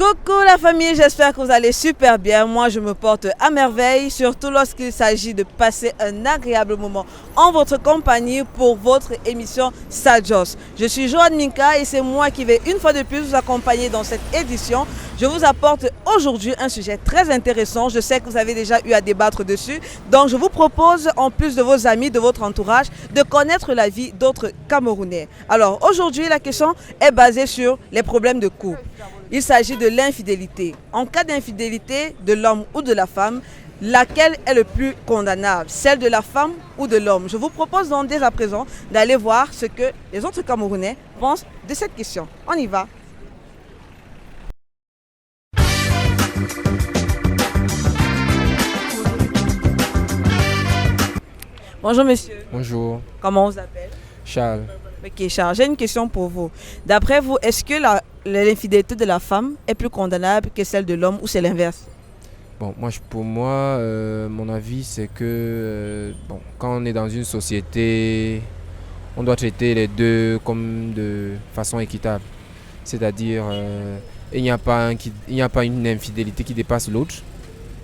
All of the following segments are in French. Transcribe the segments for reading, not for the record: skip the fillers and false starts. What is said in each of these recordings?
Coucou la famille, j'espère que vous allez super bien. Moi, je me porte à merveille, surtout lorsqu'il s'agit de passer un agréable moment en votre compagnie pour votre émission Sajos. Je suis Joanne Minka et c'est moi qui vais une fois de plus vous accompagner dans cette édition. Je vous apporte aujourd'hui un sujet très intéressant. Je sais que vous avez déjà eu à débattre dessus. Donc, je vous propose, en plus de vos amis, de votre entourage, de connaître la vie d'autres Camerounais. Alors, aujourd'hui, la question est basée sur les problèmes de couple. Il s'agit de l'infidélité. En cas d'infidélité de l'homme ou de la femme, laquelle est le plus condamnable, celle de la femme ou de l'homme? Je vous propose donc dès à présent d'aller voir ce que les autres Camerounais pensent de cette question. On y va. Bonjour monsieur. Bonjour, Comment on vous appelle? Charles. Ok Charles, j'ai une question pour vous. D'après vous, est-ce que l'infidélité de la femme est plus condamnable que celle de l'homme ou c'est l'inverse? Bon, pour moi, mon avis, c'est que quand on est dans une société, on doit traiter les deux comme de façon équitable. C'est-à-dire, il n'y a pas une infidélité qui dépasse l'autre.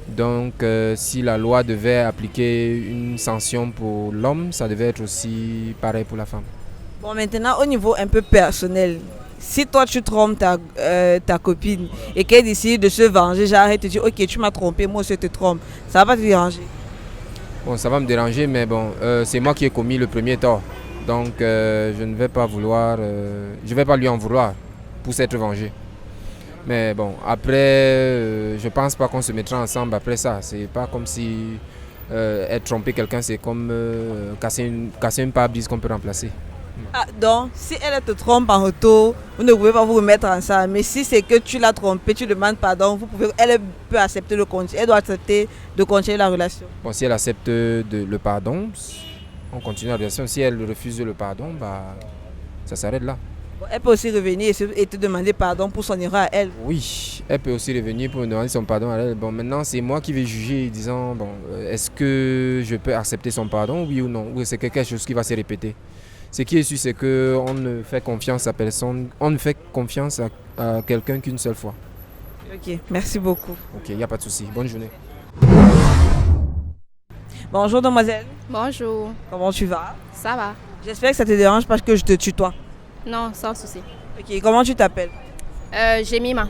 Donc, si la loi devait appliquer une sanction pour l'homme, ça devait être aussi pareil pour la femme. Bon, maintenant, au niveau un peu personnel, si toi tu trompes ta copine et qu'elle décide de se venger, j'arrête de te dire ok, tu m'as trompé, moi aussi je te trompe, ça va pas te déranger? Bon, ça va me déranger, mais bon, c'est moi qui ai commis le premier tort. Donc, je ne vais pas je vais pas lui en vouloir pour s'être vengé. Mais bon, après, je pense pas qu'on se mettra ensemble après ça. C'est pas comme si être trompé quelqu'un, c'est comme casser une pare-brise qu'on peut remplacer. Ah, donc, si elle te trompe en retour, vous ne pouvez pas vous remettre ensemble. Mais si c'est que tu l'as trompé, tu demandes pardon, elle peut accepter le continuer. Elle doit accepter de continuer la relation. Bon, si elle accepte le pardon, on continue la relation. Si elle refuse le pardon, ça s'arrête là. Bon, elle peut aussi revenir et te demander pardon pour son erreur à elle. Oui, elle peut aussi revenir pour me demander son pardon à elle. Bon, maintenant, c'est moi qui vais juger disant, est-ce que je peux accepter son pardon, oui ou non? Ou c'est quelque chose qui va se répéter? Ce qui est sûr, c'est qu'on ne fait confiance à personne, on ne fait confiance à quelqu'un qu'une seule fois. Ok, merci beaucoup. Ok, il n'y a pas de souci. Bonne journée. Bonjour demoiselle. Bonjour, Comment tu vas? ça va? J'espère que ça te dérange parce que je te tutoie. Non, sans souci. Ok, comment tu t'appelles? Jemima.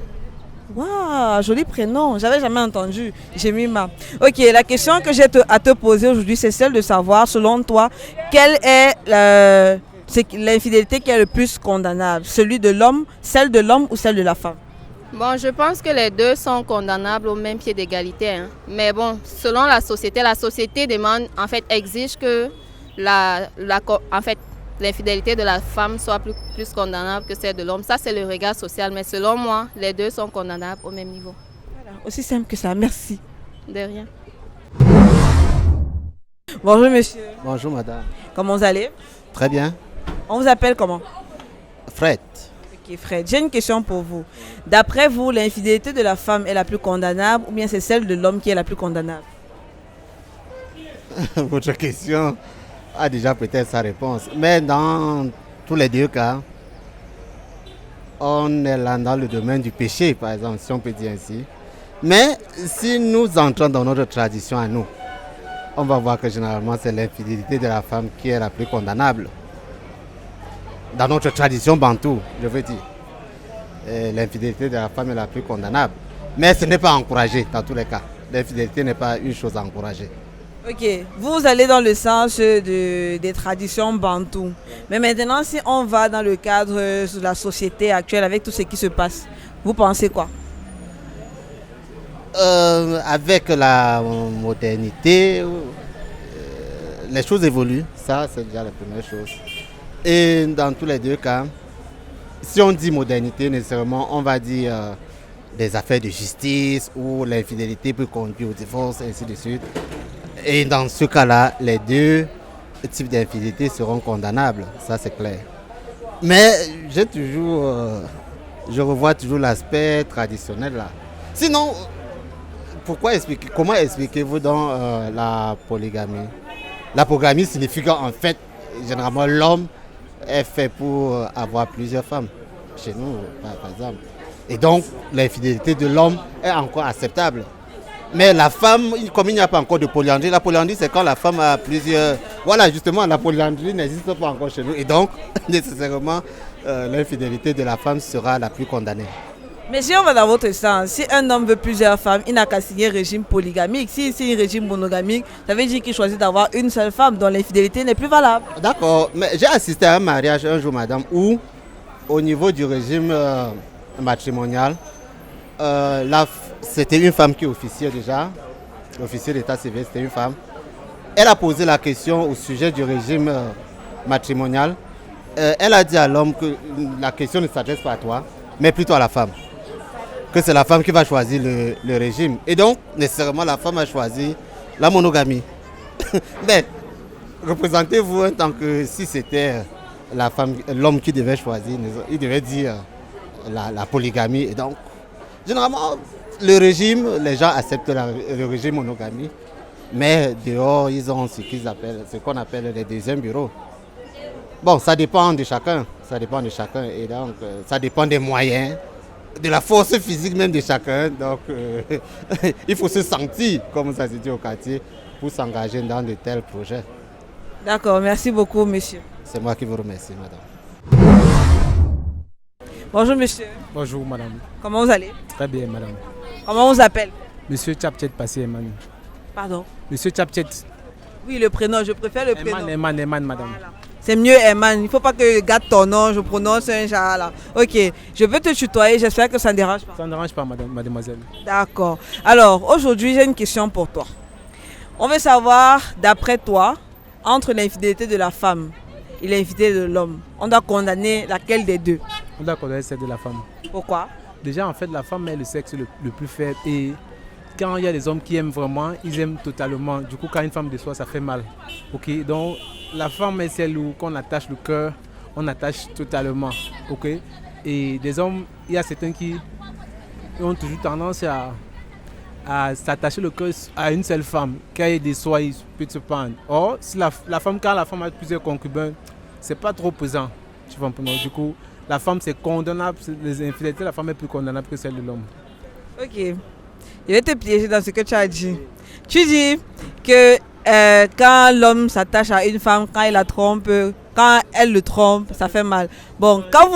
Waouh, joli prénom, j'avais jamais entendu. Jemima. Ok, la question que j'ai à te poser aujourd'hui, c'est celle de savoir, selon toi, quelle est l'infidélité qui est le plus condamnable? Celle de l'homme ou celle de la femme? Bon, je pense que les deux sont condamnables au même pied d'égalité, hein. Mais bon, selon la société demande, en fait, exige que l'infidélité de la femme soit plus condamnable que celle de l'homme. Ça, c'est le regard social. Mais selon moi, les deux sont condamnables au même niveau. Voilà, aussi simple que ça, merci. De rien. Bonjour monsieur. Bonjour madame. Comment vous allez? Très bien. On vous appelle comment? Fred. Ok Fred, j'ai une question pour vous. D'après vous, l'infidélité de la femme est la plus condamnable ou bien c'est celle de l'homme qui est la plus condamnable? Votre question a déjà peut-être sa réponse. Mais dans tous les deux cas, on est là dans le domaine du péché, par exemple, si on peut dire ainsi. Mais si nous entrons dans notre tradition à nous, on va voir que généralement c'est l'infidélité de la femme qui est la plus condamnable. Dans notre tradition bantou, je veux dire. L'infidélité de la femme est la plus condamnable. Mais ce n'est pas encouragé dans tous les cas. L'infidélité n'est pas une chose à encourager. Ok, vous allez dans le sens des traditions bantoues. Mais maintenant, si on va dans le cadre de la société actuelle avec tout ce qui se passe, vous pensez quoi? Avec la modernité, les choses évoluent. Ça, c'est déjà la première chose. Et dans tous les deux cas, si on dit modernité, nécessairement, on va dire des affaires de justice où l'infidélité peut conduire au divorce, et ainsi de suite. Et dans ce cas-là, les deux types d'infidélité seront condamnables, ça c'est clair. Mais je revois toujours l'aspect traditionnel là. Sinon, comment expliquez-vous donc la polygamie? La polygamie signifie qu'en fait, généralement, l'homme est fait pour avoir plusieurs femmes. Chez nous, par exemple. Et donc, l'infidélité de l'homme est encore acceptable. Mais la femme, comme il n'y a pas encore de polyandrie, la polyandrie c'est quand la femme a plusieurs... Voilà, justement, la polyandrie n'existe pas encore chez nous. Et donc, nécessairement, l'infidélité de la femme sera la plus condamnée. Mais si on va dans votre sens, si un homme veut plusieurs femmes, il n'a qu'à signer un régime polygamique. Si c'est un régime monogamique, ça veut dire qu'il choisit d'avoir une seule femme dont l'infidélité n'est plus valable. D'accord, mais j'ai assisté à un mariage un jour, madame, où, au niveau du régime matrimonial, c'était une femme qui officiait déjà, l'officier d'état civil, c'était une femme. Elle a posé la question au sujet du régime matrimonial. Elle a dit à l'homme que la question ne s'adresse pas à toi, mais plutôt à la femme. Que c'est la femme qui va choisir le régime. Et donc, nécessairement, la femme a choisi la monogamie. Mais, représentez-vous en tant que si c'était l'homme qui devait choisir, il devait dire la polygamie. Et donc, généralement, le régime, les gens acceptent le régime monogamie. Mais dehors, ils ont ce qu'on appelle les deuxièmes bureaux. Bon, ça dépend de chacun. Ça dépend de chacun. Et donc, ça dépend des moyens, de la force physique même de chacun. Donc, il faut se sentir, comme ça se dit au quartier, pour s'engager dans de tels projets. D'accord, merci beaucoup, monsieur. C'est moi qui vous remercie, madame. Bonjour, monsieur. Bonjour, madame. Comment vous allez? Très bien, madame. Comment on vous appelle? Monsieur Tchapchet Passé Eman. Pardon? Monsieur Tchapchet. Oui, le prénom, je préfère le prénom. Eman, madame. Voilà. C'est mieux, Eman. Il ne faut pas que je gâte ton nom, je prononce un genre là. Ok, je peux te tutoyer, j'espère que ça ne dérange pas. Ça ne dérange pas, mademoiselle. D'accord. Alors, aujourd'hui, j'ai une question pour toi. On veut savoir, d'après toi, entre l'infidélité de la femme et l'infidélité de l'homme, on doit condamner laquelle des deux? On doit condamner celle de la femme. Pourquoi? Déjà, en fait, la femme est le sexe le plus faible. Et quand il y a des hommes qui aiment vraiment, ils aiment totalement. Du coup, quand une femme déçoit, ça fait mal. Ok, donc la femme est celle où quand on attache le cœur, on attache totalement. Ok, et des hommes, il y a certains qui ont toujours tendance à s'attacher le cœur à une seule femme. Quand il déçoit, il peut se prendre. Or, si la femme, quand la femme a plusieurs concubins, c'est pas trop pesant. Tu vois, du coup, la femme c'est condamnable. Les infidélités, la femme est plus condamnable que celle de l'homme. Ok. Je vais te piéger dans ce que tu as dit. Tu dis que quand l'homme s'attache à une femme, quand il la trompe, quand elle le trompe, ça fait mal. Bon, quand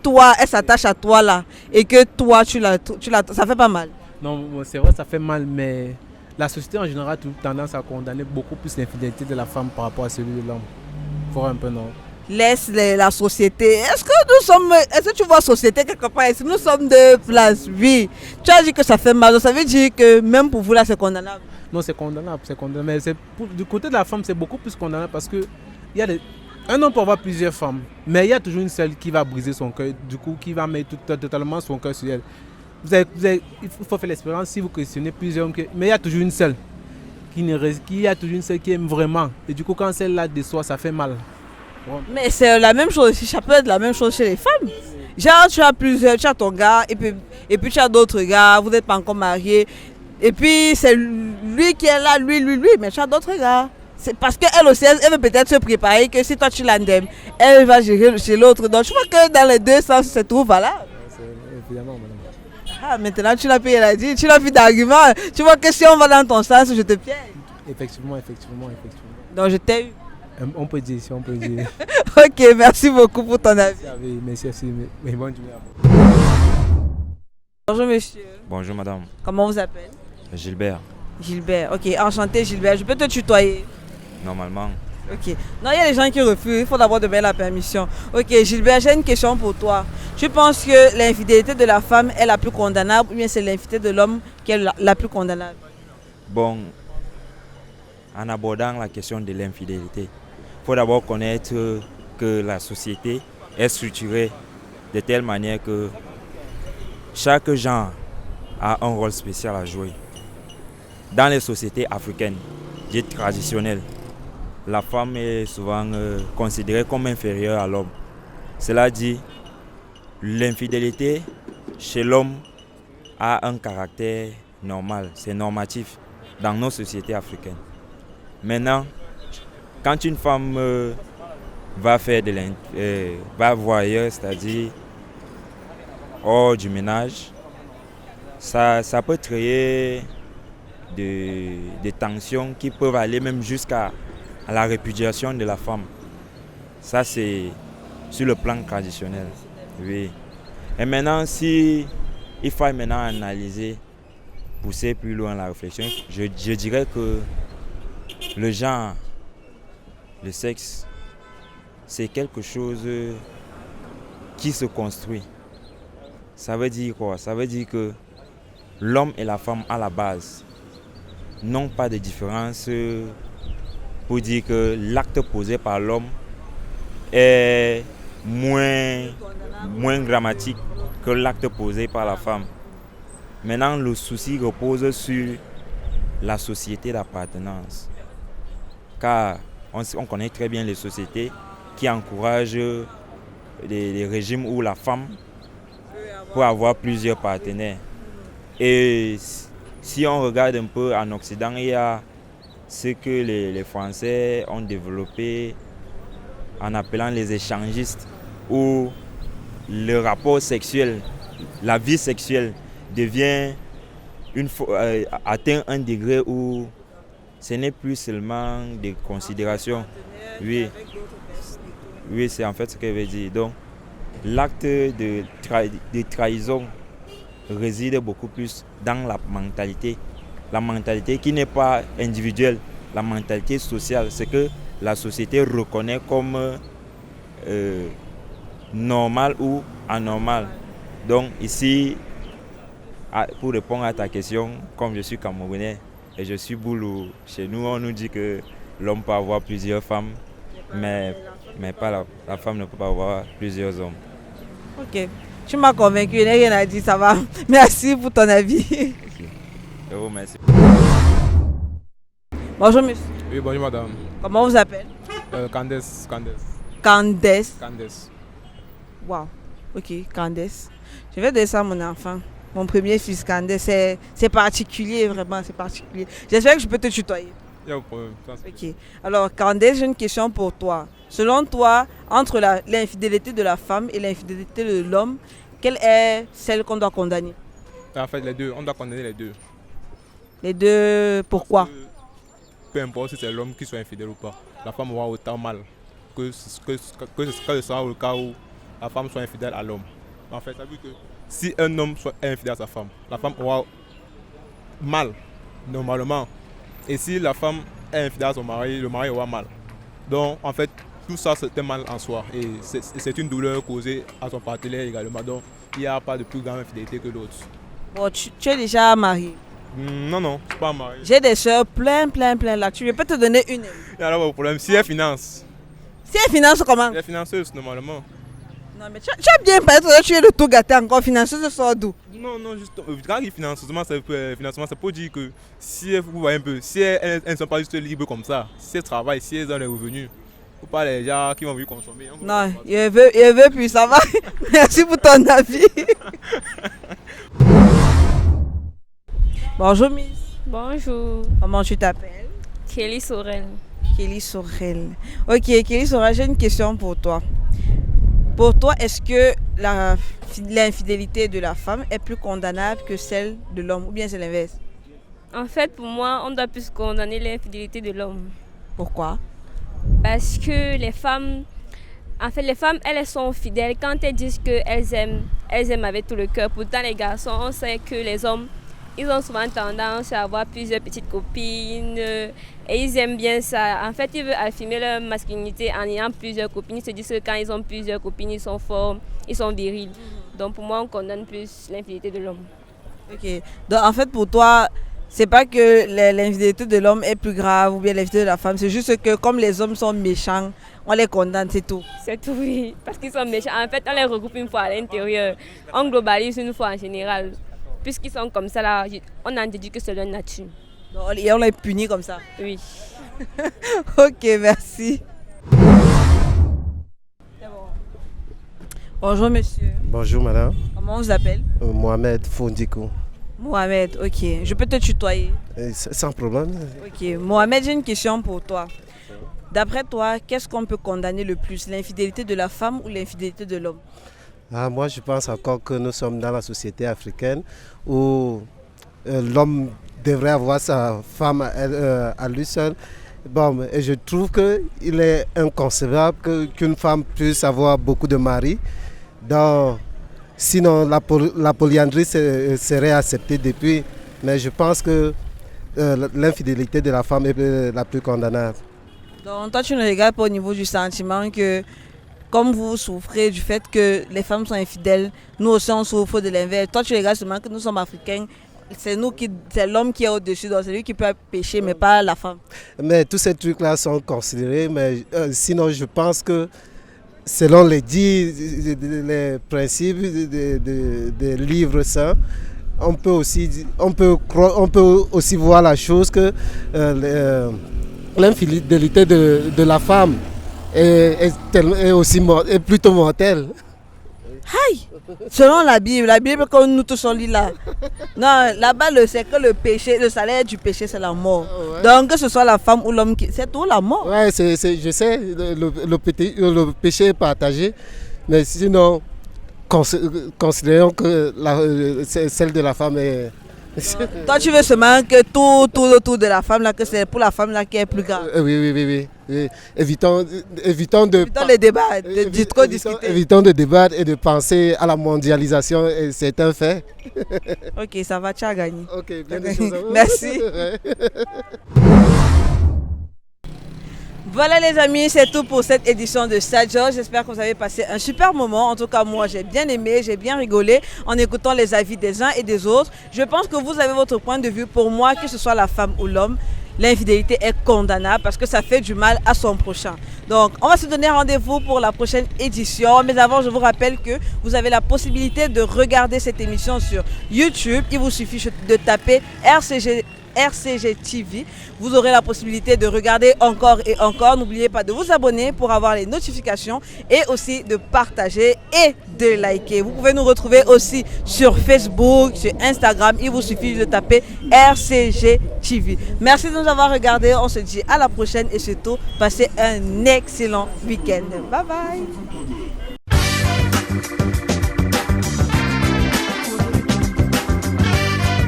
toi, elle s'attache à toi là, et que toi, ça fait pas mal. Non, c'est vrai, ça fait mal, mais la société en général a tendance à condamner beaucoup plus l'infidélité de la femme par rapport à celui de l'homme. Faut un peu, non? Laisse la société. Est-ce que tu vois société quelque part ici? Nous sommes de place, oui. Tu as dit que ça fait mal, donc ça veut dire que même pour vous là, c'est condamnable. Non, c'est condamnable, Mais du côté de la femme, c'est beaucoup plus condamnable parce que un homme peut avoir plusieurs femmes, mais il y a toujours une seule qui va briser son cœur, du coup, qui va mettre totalement son cœur sur elle. Il faut faire l'expérience si vous questionnez plusieurs hommes, mais il y a toujours une seule qui aime vraiment. Et du coup, quand celle-là déçoit, ça fait mal. Mais c'est la même chose, ça peut être la même chose chez les femmes. Genre, tu as ton gars, et puis tu as d'autres gars, vous n'êtes pas encore mariés. Et puis c'est lui qui est là, lui, mais tu as d'autres gars. C'est parce qu'elle aussi, elle veut peut-être se préparer que si toi tu l'endèmes, elle va gérer chez l'autre. Donc je vois que dans les deux sens, c'est tout valable. Évidemment, madame. Ah, maintenant tu l'as payé, elle a dit, tu l'as vu d'argument. Tu vois que si on va dans ton sens, je te piège. Effectivement. Donc je t'ai eu. On peut dire. Ok, merci beaucoup pour ton avis. Merci. Mais bonne journée à vous. Bonjour monsieur. Bonjour madame. Comment vous appelez? Gilbert. Gilbert, ok, enchanté Gilbert. Je peux te tutoyer? Normalement. Ok. Non, il y a des gens qui refusent, il faut d'abord demander la permission. Ok, Gilbert, j'ai une question pour toi. Tu penses que l'infidélité de la femme est la plus condamnable ou bien c'est l'infidélité de l'homme qui est la plus condamnable? Bon, en abordant la question de l'infidélité, il faut d'abord connaître que la société est structurée de telle manière que chaque genre a un rôle spécial à jouer. Dans les sociétés africaines, dites traditionnelles, la femme est souvent considérée comme inférieure à l'homme. Cela dit, l'infidélité chez l'homme a un caractère normal, c'est normatif dans nos sociétés africaines. Maintenant, quand une femme va voir ailleurs, c'est-à-dire hors du ménage, ça peut créer des tensions qui peuvent aller même jusqu'à la répudiation de la femme. Ça, c'est sur le plan traditionnel. Oui. Et maintenant, si il faut maintenant analyser, pousser plus loin la réflexion, je dirais que le genre, le sexe, c'est quelque chose qui se construit. Ça veut dire quoi? Ça veut dire que l'homme et la femme à la base n'ont pas de différence pour dire que l'acte posé par l'homme est moins dramatique que l'acte posé par la femme. Maintenant, le souci repose sur la société d'appartenance. Car on connaît très bien les sociétés qui encouragent les régimes où la femme peut avoir plusieurs partenaires. Et si on regarde un peu en Occident, il y a ce que les Français ont développé en appelant les échangistes, où le rapport sexuel, la vie sexuelle devient atteint un degré où ce n'est plus seulement des considérations. Oui, c'est en fait ce que je veux dire. Donc, l'acte de trahison réside beaucoup plus dans la mentalité qui n'est pas individuelle, la mentalité sociale, c'est que la société reconnaît comme normal ou anormal. Donc ici, pour répondre à ta question, comme je suis Camerounais et je suis Boulou, chez nous on nous dit que l'homme peut avoir plusieurs femmes, mais pas la femme ne peut pas avoir plusieurs hommes. Ok, tu m'as convaincu, il n'y a rien à dire, ça va. Merci pour ton avis. Je vous remercie. Bonjour monsieur. Oui, bonjour madame. Comment on vous appelle? Candace. Candace. Wow. Ok, Candace. Je vais donner ça à mon enfant. Mon premier fils, Candace. C'est particulier, vraiment, c'est particulier. J'espère que je peux te tutoyer. Il n'y a pas de problème. Ok. Alors, Candace, j'ai une question pour toi. Selon toi, entre l'infidélité de la femme et l'infidélité de l'homme, quelle est celle qu'on doit condamner? En fait, les deux, on doit condamner les deux. Les deux, pourquoi? Peu importe si c'est l'homme qui soit infidèle ou pas, la femme aura autant mal que ce sera le cas où la femme soit infidèle à l'homme. En fait, ça veut dire que si un homme est infidèle à sa femme, la femme aura mal, normalement. Et si la femme est infidèle à son mari, le mari aura mal. Donc, en fait, tout ça, c'est un mal en soi. Et c'est une douleur causée à son partenaire également. Donc, il n'y a pas de plus grande infidélité que l'autre. Bon, tu es déjà marié? Non, je ne suis pas marié. J'ai des soeurs plein là. Je peux te donner une. Il n'y a pas de problème. Si elle finance. Si elle finance comment? Elle est financeuse, normalement. Non, mais tu as bien parlé, tu es le tout gâté encore. Financeuse, ça sort d'où? Non, juste. Quand il finance, c'est pour dire que si vous voyez un peu, si elles ne sont pas juste libres comme ça, si elles travaillent, si elles ont des revenus, faut pas les gens qui vont venir consommer. Non, il veut plus, ça va. Merci pour ton avis. Bonjour Miss. Bonjour, Comment tu t'appelles? Kelly Sorel. Kelly Sorel. Ok, Kelly Sorel, j'ai une question pour toi. Pour toi, est-ce que l'infidélité de la femme est plus condamnable que celle de l'homme, ou bien c'est l'inverse? En fait, pour moi, on doit plus condamner l'infidélité de l'homme. Pourquoi? Parce que les femmes, elles sont fidèles quand elles disent qu'elles aiment avec tout le cœur. Pourtant, les garçons, on sait que les hommes, ils ont souvent tendance à avoir plusieurs petites copines et ils aiment bien ça. En fait, ils veulent affirmer leur masculinité en ayant plusieurs copines. Ils se disent que quand ils ont plusieurs copines, ils sont forts, ils sont virils. Donc pour moi, on condamne plus l'infidélité de l'homme. Ok. Donc en fait, pour toi, c'est pas que l'infidélité de l'homme est plus grave ou bien l'infidélité de la femme. C'est juste que comme les hommes sont méchants, on les condamne, c'est tout. C'est tout, oui. Parce qu'ils sont méchants. En fait, on les regroupe une fois à l'intérieur. On globalise une fois en général. Puisqu'ils sont comme ça, là, on en déduit que c'est leur nature. Et on les punit comme ça? Oui. Ok, merci. Bonjour monsieur. Bonjour madame. Comment on vous appelle? Mohamed Fondiko. Mohamed, ok. Je peux te tutoyer? Sans problème. Ok. Mohamed, j'ai une question pour toi. D'après toi, qu'est-ce qu'on peut condamner le plus? L'infidélité de la femme ou l'infidélité de l'homme? Moi, je pense encore que nous sommes dans la société africaine où l'homme devrait avoir sa femme à lui seul. Bon, et je trouve qu'il est inconcevable qu'une femme puisse avoir beaucoup de maris. Sinon, la polyandrie serait acceptée depuis. Mais je pense que l'infidélité de la femme est la plus condamnable. Donc toi tu ne regardes pas au niveau du sentiment que comme vous souffrez du fait que les femmes sont infidèles, nous aussi on souffre de l'inverse. Toi tu regardes seulement que nous sommes africains, c'est l'homme qui est au-dessus, donc c'est lui qui peut pécher mais pas la femme. Mais tous ces trucs-là sont considérés, mais sinon je pense que selon les principes des livres saints, on peut aussi voir la chose que l'infidélité de la femme est plutôt mortelle. Aïe! Selon la Bible que nous tous on lit là. Non, là-bas c'est que le péché, le salaire du péché c'est la mort. Ouais. Donc que ce soit la femme ou l'homme, c'est tout la mort. Ouais, je sais, le péché est partagé, mais sinon considérons que celle de la femme est... Toi tu veux seulement que tout le tour de la femme là, que c'est pour la femme là qui est plus grave. Oui. Évitons les débats, de trop discuter. Évitons de débattre et de penser à la mondialisation, c'est un fait. Ok, ça va, tu as gagné. Ok, bien des choses. Merci. Voilà les amis, c'est tout pour cette édition de Sadjo. J'espère que vous avez passé un super moment. En tout cas, moi, j'ai bien aimé, j'ai bien rigolé en écoutant les avis des uns et des autres. Je pense que vous avez votre point de vue. Pour moi, que ce soit la femme ou l'homme, l'infidélité est condamnable parce que ça fait du mal à son prochain. Donc, on va se donner rendez-vous pour la prochaine édition. Mais avant, je vous rappelle que vous avez la possibilité de regarder cette émission sur YouTube. Il vous suffit de taper RCG TV. Vous aurez la possibilité de regarder encore et encore. N'oubliez pas de vous abonner pour avoir les notifications et aussi de partager et de liker. Vous pouvez nous retrouver aussi sur Facebook, sur Instagram. Il vous suffit de taper RCG TV. Merci de nous avoir regardés. On se dit à la prochaine et surtout, passez un excellent week-end. Bye bye.